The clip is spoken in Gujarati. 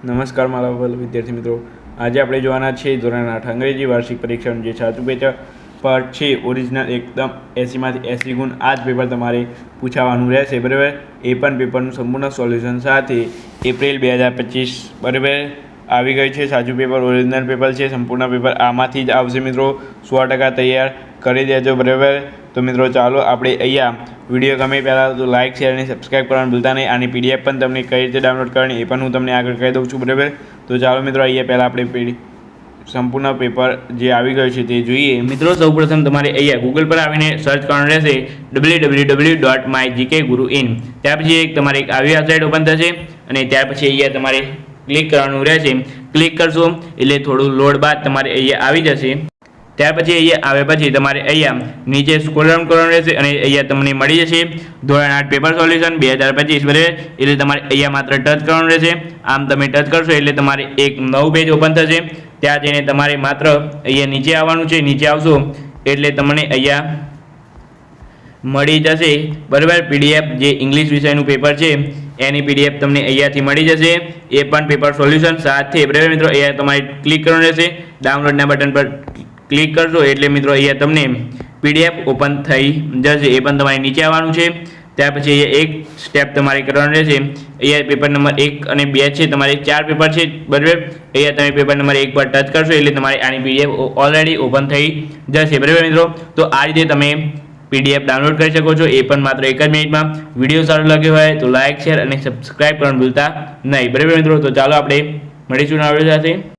નમસ્કાર મારા વહાલા વિદ્યાર્થી મિત્રો, આજે આપણે જોવાના છે ધોરણ 8 અંગ્રેજી વાર્ષિક પરીક્ષાનું જે સાચું પેપર છે ઓરિજિનલ એકદમ 80માંથી 80 ગુણ આ જ પેપર તમારે પૂછાવાનું રહેશે, બરાબર. એ પણ પેપરનું સંપૂર્ણ સોલ્યુશન સાથે એપ્રિલ 2025 બરાબર આવી ગયું છે. સાચું પેપર ઓરિજિનલ પેપર છે, સંપૂર્ણ પેપર આમાંથી જ આવશે મિત્રો. 100% તૈયાર કરી દેજો, બરાબર. તો મિત્રો ચાલો આપણે અહીંયા વિડીયો ગમે પહેલાં તો લાઇક શેર અને સબસ્ક્રાઈબ કરવાનું ભૂલતા નહીં. આની પીડીએફ પણ તમને કઈ રીતે ડાઉનલોડ કરવાની એ પણ હું તમને આગળ કહી દઉં છું, બરાબર. તો ચાલો મિત્રો અહીંયા પહેલાં આપણે સંપૂર્ણ પેપર જે આવી ગયું છે તે જોઈએ. મિત્રો સૌપ્રથમ તમારે અહીંયા ગૂગલ પર આવીને સર્ચ કરવાનું રહેશે www.mygkguruin. ત્યાર પછી તમારે એક આવી વેબસાઇટ ઓપન થશે અને ત્યાર પછી અહીંયા તમારે ક્લિક કરવાનું રહેશે. ક્લિક કરશો એટલે થોડું લોડ બાદ તમારે અહીંયા આવી જશે. ત્યાર પછી અહીંયા આવે પછી તમારે અહીંયા નીચે સ્ક્રોલ ડાઉન કરવાનું રહેશે અને અહીંયા તમને મળી જશે ધોરણ 8 પેપર સોલ્યુશન 2025, બરાબર. એટલે તમારે અહીંયા માત્ર ટચ કરવાનું રહેશે. આમ તમે ટચ કરશો એટલે તમારે એક નવું પેજ ઓપન થશે. ત્યાં જઈને તમારે માત્ર અહીંયા નીચે આવવાનું છે. નીચે આવશો એટલે તમને અહીંયા મળી જશે, બરાબર, પીડીએફ જે ઇંગ્લિશ વિષયનું પેપર છે એની પીડીએફ તમને અહીંયાથી મળી જશે. એ પણ પેપર સોલ્યુશન સાથે, બરાબર મિત્રો. અહીંયા તમારે ક્લિક કરવાનું રહેશે. ડાઉનલોડના બટન પર ક્લિક કરશો એટલે મિત્રો અહીંયા તમને પીડીએફ ઓપન થઈ જશે. એ પણ તમારે નીચે આવવાનું છે. ત્યાર પછી અહીંયા એક સ્ટેપ તમારે કરવાનું રહેશે. અહીંયા પેપર નંબર 1 અને 2 છે, તમારે 4 પેપર છે, બરાબર. અહીંયા તમે પેપર નંબર 1 પર ટચ કરશો એટલે તમારે આની પીડીએફ ઓલરેડી ઓપન થઈ જશે, બરાબર મિત્રો. તો આ રીતે તમે પીડીએફ ડાઉનલોડ કરી શકો છો, એ પણ માત્ર 1 જ મિનિટમાં. વિડીયો સારો લાગ્યો હોય તો લાઇક શેર અને સબસ્ક્રાઈબ કરવાનું ભૂલતા નહીં, બરાબર મિત્રો. તો ચાલો આપણે મળીશું નવા વિડીયો સાથે.